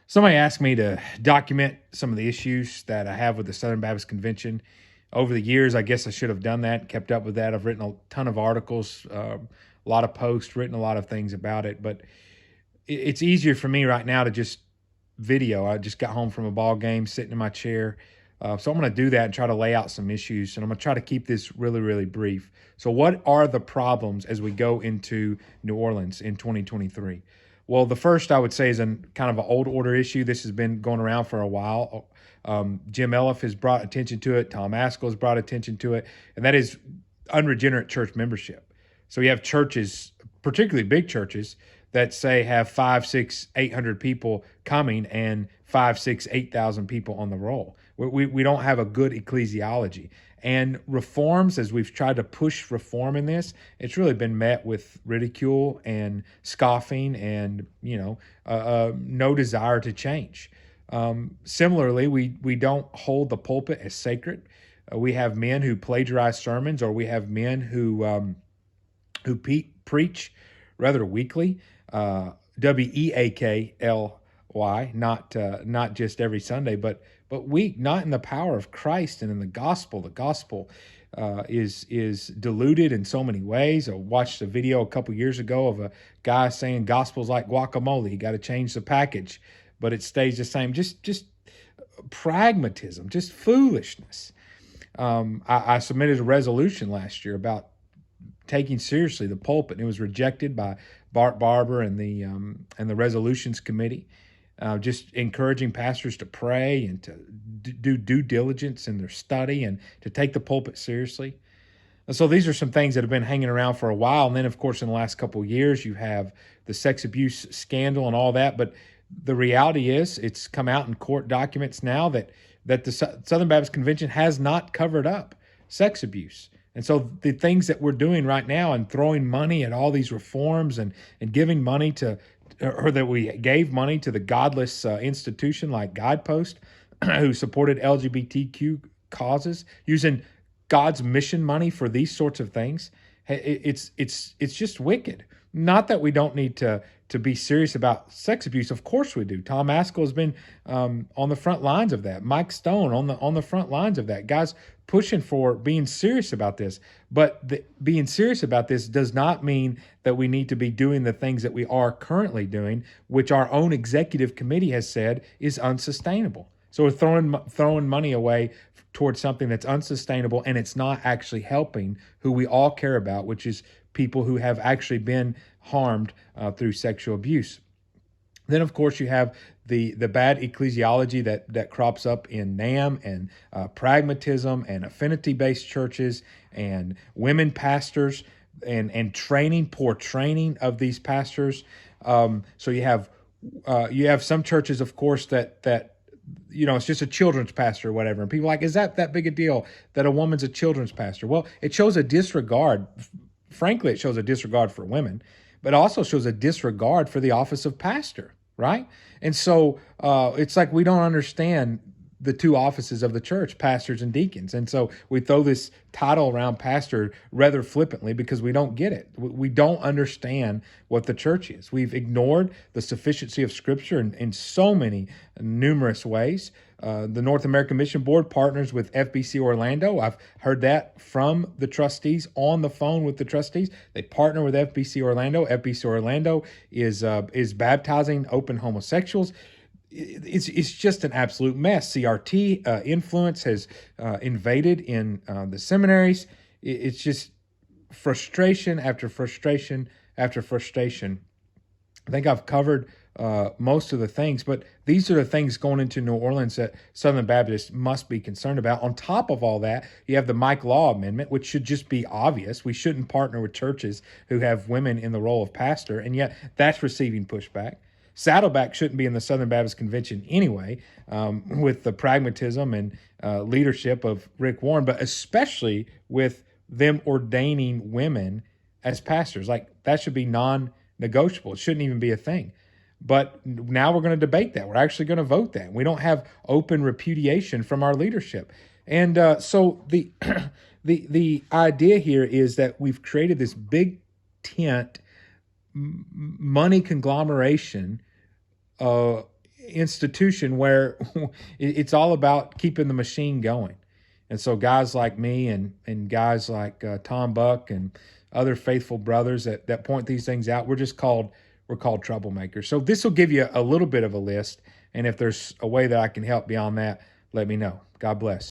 Somebody asked me to document some of the issues that I have with the Southern Baptist Convention. Over the years, I guess I should have done that, kept up with that. I've written a ton of articles, a lot of posts, written a lot of things about it. But it's easier for me right now to just video. I just got home from a ball game, sitting in my chair. So I'm going to do that and try to lay out some issues. And I'm going to try to keep this really, really brief. So what are the problems as we go into New Orleans in 2023? Well, the first I would say is kind of an old order issue. This has been going around for a while. Jim Elliff has brought attention to it. Tom Askell has brought attention to it. And that is unregenerate church membership. So you have churches, particularly big churches, that say have 5, 6, 800 people coming and 5, 6, 8,000 people on the roll. We don't have a good ecclesiology. And reforms, as we've tried to push reform in this, it's really been met with ridicule and scoffing and, no desire to change. Similarly, we don't hold the pulpit as sacred. We have men who plagiarize sermons, or we have men who preach rather weakly. Weakly, not just every Sunday, but weak, not in the power of Christ and in the gospel. The gospel is diluted in so many ways. I watched a video a couple years ago of a guy saying gospel's like guacamole. You got to change the package, but it stays the same. Just pragmatism, just foolishness. I submitted a resolution last year about taking seriously the pulpit, and it was rejected by Bart Barber and the resolutions committee. Just encouraging pastors to pray and to do due diligence in their study and to take the pulpit seriously. And so these are some things that have been hanging around for a while. And then, of course, in the last couple of years, you have the sex abuse scandal and all that. But the reality is, it's come out in court documents now that the Southern Baptist Convention has not covered up sex abuse. And so the things that we're doing right now and throwing money at all these reforms and giving money or that we gave money to the godless institution like Guidepost, who supported LGBTQ causes, using God's mission money for these sorts of things, it's just wicked. Not that we don't need to be serious about sex abuse. Of course we do. Tom Askell has been on the front lines of that. Mike Stone on the front lines of that. Guys pushing for being serious about this. But being serious about this does not mean that we need to be doing the things that we are currently doing, which our own executive committee has said is unsustainable. So we're throwing money away towards something that's unsustainable, and it's not actually helping who we all care about, which is people who have actually been harmed through sexual abuse. Then, of course, you have the bad ecclesiology that crops up in NAM and pragmatism and affinity-based churches and women pastors and poor training of these pastors. So you have some churches, of course, that it's just a children's pastor or whatever. And people are like, is that big a deal that a woman's a children's pastor? Well, it shows a disregard. Frankly, it shows a disregard for women, but also shows a disregard for the office of pastor, right? And so it's like we don't understand the two offices of the church, pastors and deacons. And so we throw this title around pastor rather flippantly because we don't get it. We don't understand what the church is. We've ignored the sufficiency of Scripture in so many numerous ways. The North American Mission Board partners with FBC Orlando. I've heard that from the trustees on the phone with the trustees. They partner with FBC Orlando. FBC Orlando is baptizing open homosexuals. It's just an absolute mess. CRT influence has invaded in the seminaries. It's just frustration after frustration after frustration. I think I've covered most of the things, but these are the things going into New Orleans that Southern Baptists must be concerned about. On top of all that, you have the Mike Law Amendment, which should just be obvious. We shouldn't partner with churches who have women in the role of pastor, and yet that's receiving pushback. Saddleback shouldn't be in the Southern Baptist Convention anyway, with the pragmatism and leadership of Rick Warren, but especially with them ordaining women as pastors. Like, that should be non-negotiable. It shouldn't even be a thing. But now we're going to debate that. We're actually going to vote that. We don't have open repudiation from our leadership. And so the idea here is that we've created this big tent money conglomeration institution where it's all about keeping the machine going. And so guys like me and guys like Tom Buck and other faithful brothers that point these things out, we're called troublemakers. So this will give you a little bit of a list. And if there's a way that I can help beyond that, let me know. God bless.